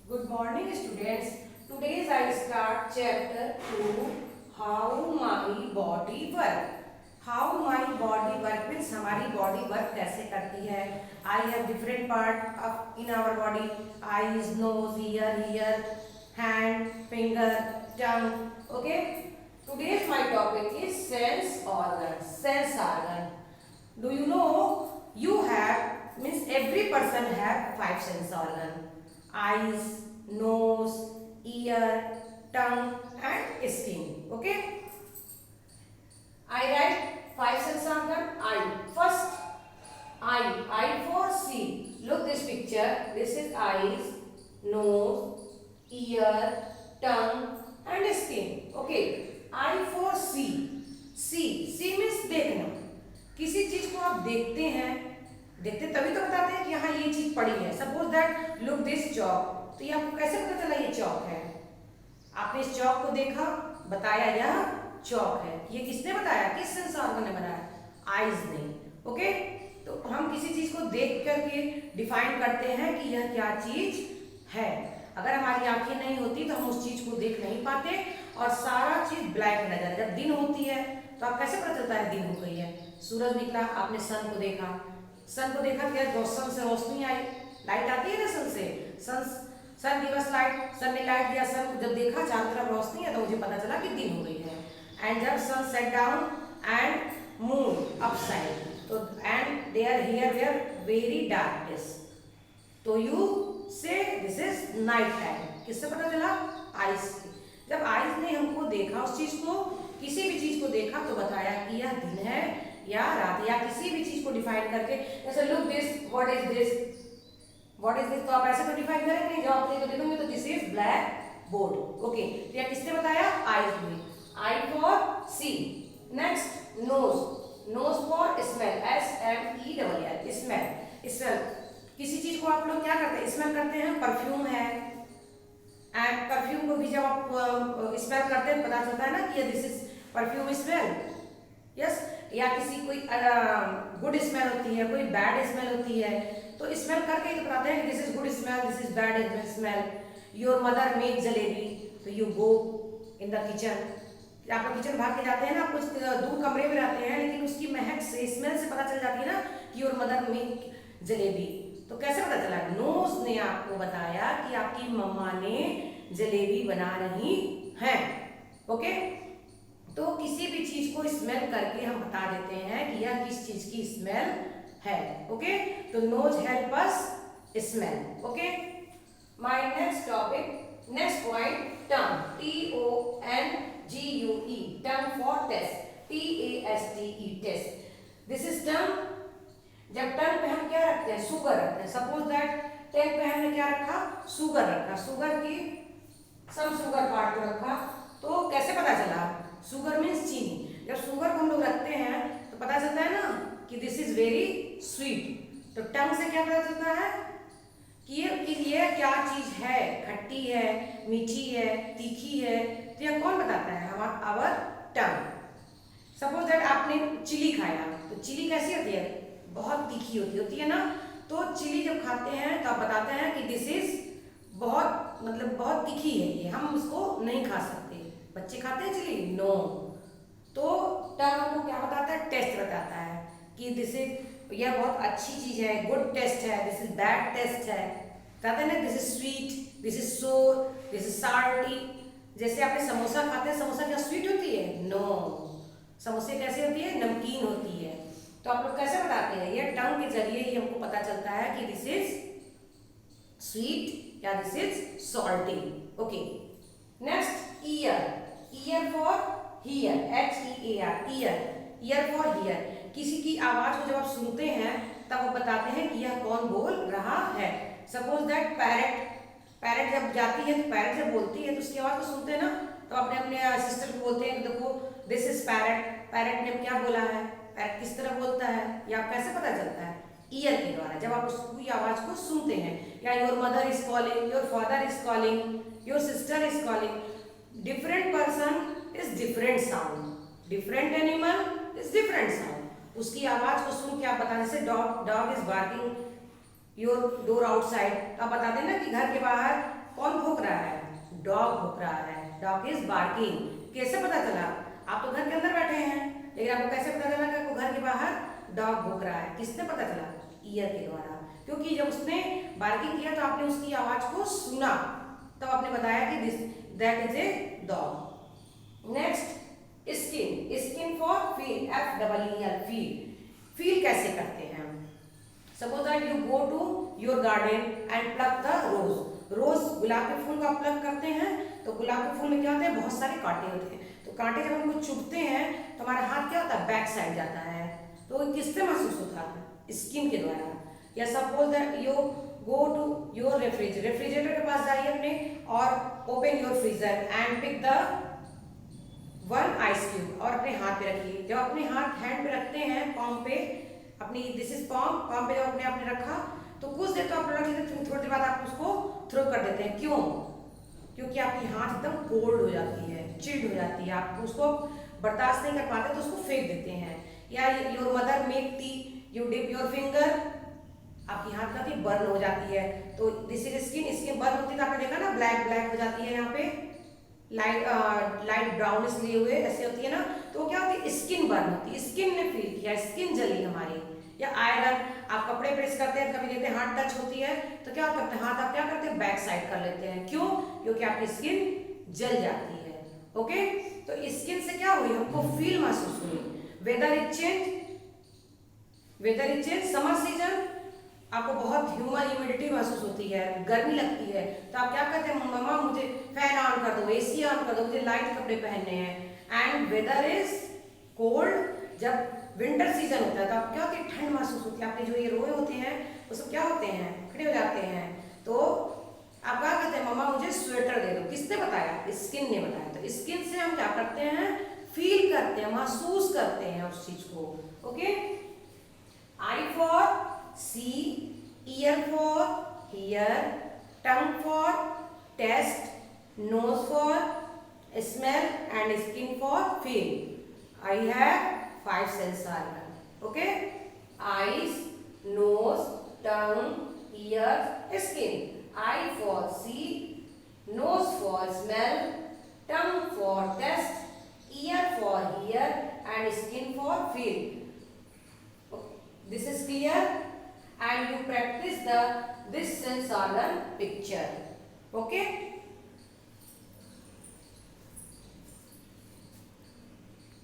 Good morning, students. Today I start chapter 2. How my body work. How my body work means हमारी body work कैसे करती है. I have different part of in our body. Eyes, nose, ear, hand, finger, tongue. Okay. Today's my topic is sense organ. Sense organ. Do you know you have means every person have 5 sense organ. Eyes, nose, ear, tongue and skin. Okay. I write 5 sense organ. Eye. First, eye. Eye for see. Look this picture. This is eyes, nose, ear, tongue and skin. Okay. Eye for see. See means देखना. किसी चीज को आप देखते हैं, देखते तभी तो बताते हैं कि यहाँ ये चीज पड़ी है. सपोज दैट लुक दिस चौक. तो ये आपको कैसे पता चला ये चौक है? आपने इस चौक को देखा, बताया यह चौक है. ये किसने बताया? किस सेंस ऑर्गन ने बनाया? आईज ने. ओके. तो हम किसी चीज को देख करके डिफाइन करते हैं कि यह क्या चीज है. अगर हमारी आंखें नहीं होती तो हम उस चीज को देख नहीं पाते और सारा चीज ब्लैक नजर. जब दिन होती है तो आप कैसे पता चलता है दिन हो गई है? सूरज निकला, आपने सन को देखा. सन को देखा क्या? सन से रोशनी आई, लाइट आती है ना सन से. सन गिव अस लाइट. सन ने लाइट दिया. सन को जब देखा चारों तरफ रोशनी है तो मुझे पता चला कि दिन हो गई है. एंड जब sun set down and moon upside तो and there here where very darkness तो you say this is night time. किससे पता चला? आइज से. जब आइज ने हमको देखा, उस चीज को, किसी भी चीज को देखा तो बताया कि यह दिन है या रात, या किसी भी चीज को डिफाइन करके. जैसे look this, what is this, what is this, तो आप ऐसे तो डिफाइन करेंगे. जब आप देखो देखोगे तो this is black board. Okay. तो यह किसने बताया? आइज ने. Eye for see. Next nose. Nose for smell. SMELL. Smell. Smell. किसी चीज को आप लोग क्या करते हैं? स्मेल करते हैं. परफ्यूम है एंड परफ्यूम को भी जब आप स्मेल करते हैं पता चलता है ना कि this is perfume smell. Yes. या किसी कोई गुड स्मेल होती है, कोई बैड स्मेल होती है, तो स्मेल करके ही तो बताते हैं कि this is good smell, this is bad smell. Your mother make jalebi तो you go in the kitchen. आप लोग किचन भाग के जाते हैं ना, आप कुछ दूर कमरे में रहते हैं लेकिन उसकी महक से, स्मेल से पता चल जाती है ना कि योर मदर मेक जलेबी. तो कैसे पता चला? नोज ने आपको बताया कि आपकी मम्मा ने जलेबी बना रही हैं. ओके. तो किसी भी चीज को स्मेल करके हम बता देते हैं कि यह किस चीज की स्मेल है. ओके. तो nose help us smell. Okay. My next topic, next point, tongue. TONGUE. Tongue for taste. TASTE. Taste. This is tongue. जब टंग पे हम क्या रखते हैं? शुगर रखते हैं. सपोज दैट टंग पे हमने क्या रखा? शुगर रखा. शुगर की सम शुगर पार्ट को रखा. तो कैसे पता चला? शुगर मीन्स चीनी. जब शुगर को हम लोग रखते हैं तो पता चलता है ना कि दिस इज वेरी स्वीट. तो टंग से क्या पता चलता है कि ये क्या चीज है? खट्टी है, मीठी है, तीखी है. तो यह कौन बताता है? हमारा आवर टंग. सपोज दैट आपने चिली खाया तो चिली कैसी होती है? बहुत तीखी होती है ना. तो चिली जब खाते हैं तो आप बताते हैं कि दिस इज बहुत, मतलब बहुत तीखी है ये, हम उसको नहीं खा सकते. बच्चे खाते हैं चिली? नो. तो टंग आपको क्या बताता है? टेस्ट बताता है कि दिस इज, यह बहुत अच्छी चीज है, गुड टेस्ट है, दिस इज बैड टेस्ट है. कहते हैं ना this is sweet, this is सोर, दिस इज साल्टी. जैसे आपने समोसा खाते हैं, समोसा क्या स्वीट होती है? नो. समोसे कैसे होती है? नमकीन होती है. तो आप लोग कैसे बताते हैं? ये टंग के जरिए ही हमको पता चलता है कि दिस इज स्वीट या this is salty. Okay. Next year. Year for here. HEAR. Year. Year for here. किसी की आवाज को जब आप सुनते हैं तब वो बताते हैं कि यह कौन बोल रहा है. Suppose that parrot. पैरेट जब जाती है तो पैरेट जब बोलती है तो उसकी आवाज को सुनते हैं ना, तो अपने सिस्टर को बोलते हैं देखो दिस इज पैरेट. पैरेट ने क्या बोला है? पैरेट किस तरह बोलता है? या कैसे पता चलता है? ईयर के द्वारा. जब आप उसकी आवाज को सुनते हैं. या your mother is calling, your father is calling, your sister is calling. Different person is different sound. Different animal is different sound. उसकी आवाज को सुन के आप बताने से dog is barking your door outside, तो आप बताते हैं ना कि घर के बाहर कौन भौंक रहा है? डॉग भौंक रहा है। Dog is barking. कैसे पता चला? आप तो घर के अंदर बैठे हैं, लेकिन आपको कैसे पता चला कि आपको घर के बाहर डॉग भौंक रहा है? किसने पता चला? ईयर के द्वारा। क्योंकि जब उसने बार्किंग किया तो आपने उसकी आवाज को सुना, तब आपने बताया कि this that is a dog. Next, skin. Skin for feel, FEEL, feel. Feel कैसे करते हैं हम? Suppose that you go to your garden and pluck the rose. Rose गुलाब के फूल का प्लक करते हैं, तो गुलाब के फूल में क्या होते हैं? बहुत सारे कांटे होते हैं। तो कांटे जब हमको चुभते हैं तो हमारा हाथ क्या होता है? बैक साइड जाता है। तो किससे महसूस होता है? स्किन के द्वारा। या suppose that you go to your refrigerator के पास जाइए अपने और open your freezer and pick the one ice cube और अपने हाथ पे रखिए। जब अपने हाथ हैंड पे रखते हैं, पाम पे, अपनी दिस इज पाम पे जब अपने आपने रखा तो कुछ देर तो आप रख लेते हैं, थोड़ी देर बाद आप उसको थ्रो कर देते हैं। क्यों? क्योंकि आपकी हाथ एकदम कोल्ड हो जाती है, चिल्ड हो जाती है, आप उसको बर्दाश्त नहीं कर पाते तो उसको फेंक देते हैं। या your mother make tea, you dip your finger, आपकी हाथ का बर्न हो जाती है। तो this is skin. Skin burn होती है तो आपने देखा ना, ब्लैक ब्लैक हो जाती है, यहाँ पे लाइट ब्राउनिश लिए हुए ऐसे होती है ना, तो क्या होती है? स्किन बर्न होती है। स्किन ने फील किया, स्किन जली हमारी। या आयरन, आप कपड़े प्रेस करते हैं, कभी देखते हैं हाथ टच होती है तो क्या करते हैं? हाथ आप क्या करते हैं? बैक साइड कर लेते हैं। क्यों? क्योंकि आपकी स्किन जल जाती है। ओके, तो स्किन से क्या हुई? हमको फील महसूस हुई। Weather is change, summer season, आपको बहुत ह्यूमिडिटी महसूस होती है, गर्मी लगती है, तो आप क्या कहते हैं? मम्मा मुझे फैन ऑन कर दो, AC ऑन कर दो, मुझे लाइट कपड़े पहनने हैं। एंड वेदर इज कोल्ड, जब विंटर सीजन होता है तो आप क्या होती है? ठंड महसूस होती है। आपके जो ये रोए होते हैं वो सब क्या होते हैं? खड़े हो जाते हैं। तो आप क्या कहते हैं? मम्मा मुझे स्वेटर दे दो। किसने बताया? स्किन ने बताया। तो स्किन से हम क्या करते हैं? फील करते हैं, महसूस करते हैं उस चीज को। Okay, I for see, ear for hear, tongue for taste, nose for smell and skin for feel. I have 5 sense organ. Okay, eyes, nose, tongue, ears, skin. Eye for see, nose for smell, tongue for taste, ear for hear, and skin for feel. This is clear, and you practice this sense organ picture. Okay.